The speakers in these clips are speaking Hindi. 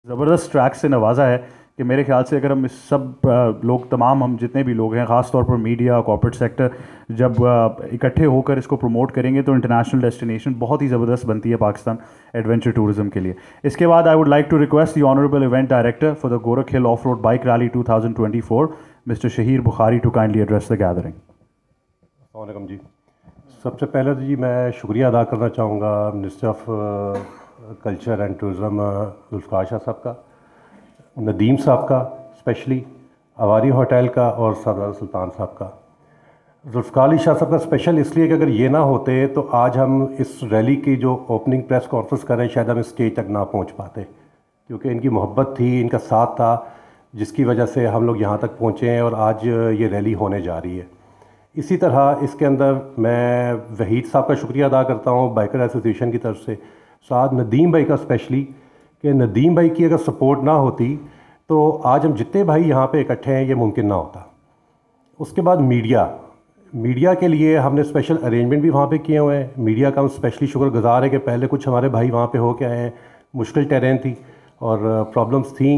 ज़बरदस्त ट्रैक से नवाजा है कि मेरे ख्याल से अगर हम इस सब लोग तमाम हम जितने भी लोग हैं, ख़ास तौर पर मीडिया, कॉर्पोरेट सेक्टर, जब इकट्ठे होकर इसको प्रमोट करेंगे तो इंटरनेशनल डेस्टिनेशन बहुत ही ज़बरदस्त बनती है पाकिस्तान एडवेंचर टूरिज़म के लिए। इसके बाद I would like to request the honourable event director for the Gorakh hill off road bike rally 2024 mister Shaheer Bukhari to kindly address the gathering. अस्सलाम जी। सबसे पहले तो जी मैं शुक्रिया अदा करना चाहूँगा minister of culture and tourism Zulfikar Shah साहब का, नदीम साहब का स्पेशली, अवारी होटल का और सरदार सुल्तान साहब का। जुल्फ़िकार शाह साहब का स्पेशल इसलिए कि अगर ये ना होते तो आज हम इस रैली की जो ओपनिंग प्रेस कॉन्फ्रेंस कर रहे हैं शायद हम इस स्टेज तक ना पहुँच पाते, क्योंकि इनकी मोहब्बत थी, इनका साथ था, जिसकी वजह से हम लोग यहाँ तक पहुँचे हैं और आज ये रैली होने जा रही है। इसी तरह इसके अंदर मैं वहीद साहब का शुक्रिया अदा करता हूँ बाइकर एसोसिएशन की तरफ से, साथ नदीम भाई का स्पेशली, कि नदीम भाई की अगर सपोर्ट ना होती तो आज हम जितने भाई यहाँ पे इकट्ठे हैं ये मुमकिन ना होता। उसके बाद मीडिया के लिए हमने स्पेशल अरेंजमेंट भी वहाँ पे किए हुए हैं। मीडिया का हम स्पेशली शुक्रगुजार है कि पहले कुछ हमारे भाई वहाँ पे हो के आए हैं, मुश्किल टेरेन थी और प्रॉब्लम्स थी,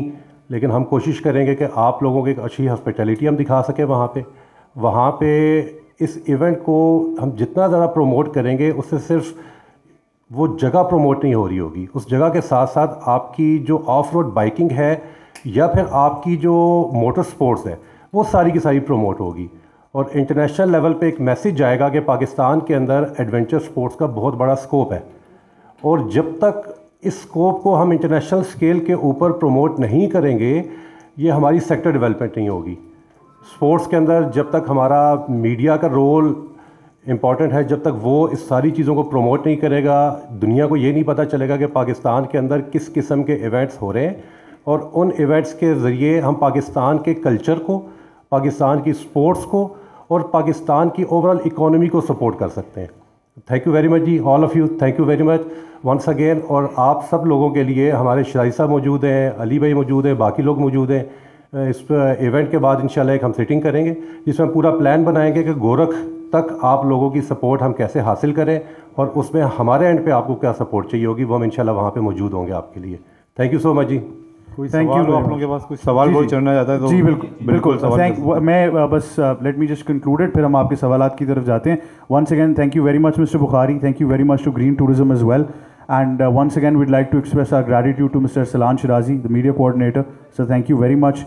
लेकिन हम कोशिश करेंगे कि आप लोगों की एक अच्छी हॉस्पिटैलिटी हम दिखा सकें वहाँ पे इस इवेंट को हम जितना ज़्यादा प्रमोट करेंगे उससे सिर्फ वो जगह प्रमोट नहीं हो रही होगी, उस जगह के साथ साथ आपकी जो ऑफ रोड बाइकिंग है या फिर आपकी जो मोटर स्पोर्ट्स है वो सारी की सारी प्रमोट होगी और इंटरनेशनल लेवल पे एक मैसेज जाएगा कि पाकिस्तान के अंदर एडवेंचर स्पोर्ट्स का बहुत बड़ा स्कोप है। और जब तक इस स्कोप को हम इंटरनेशनल स्केल के ऊपर प्रमोट नहीं करेंगे ये हमारी सेक्टर डेवलपमेंट नहीं होगी। स्पोर्ट्स के अंदर जब तक हमारा मीडिया का रोल इम्पॉर्टेंट है, जब तक वो इस सारी चीज़ों को प्रमोट नहीं करेगा, दुनिया को ये नहीं पता चलेगा कि पाकिस्तान के अंदर किस किस्म के इवेंट्स हो रहे हैं और उन इवेंट्स के ज़रिए हम पाकिस्तान के कल्चर को, पाकिस्तान की स्पोर्ट्स को और पाकिस्तान की ओवरऑल इकोनॉमी को सपोर्ट कर सकते हैं। थैंक यू वेरी मच जी, all of you, thank you very much once again. और आप सब लोगों के लिए हमारे शाही साहब मौजूद हैं, अली भाई मौजूद हैं, बाकी लोग मौजूद हैं। इस इवेंट के बाद इंशाल्लाह एक हम सिटिंग करेंगे जिसमें पूरा प्लान बनाएंगे कि गोरख तक आप लोगों की सपोर्ट हम कैसे हासिल करें और उसमें हमारे एंड पे आपको क्या सपोर्ट चाहिए होगी वो हम इंशाल्लाह वहाँ पे मौजूद होंगे आपके लिए। थैंक यू सो मच जी। Thank you. आप लोगों के पास कुछ सवाल कोई चढ़ना चाहता है तो जी बिल्कुल मैं बस लेट मी जस्ट कंक्लूडेड, फिर हम आपके सवालात की तरफ जाते हैं। Once again thank you very much mister Bukhari, thank you very much to green tourism as well, and once again we'd like to express our gratitude to Mr. Salan Shirazi, the media coordinator. So thank you very much.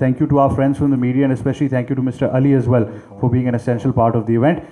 Thank you to our friends from the media, and especially thank you to Mr. Ali as well for being an essential part of the event.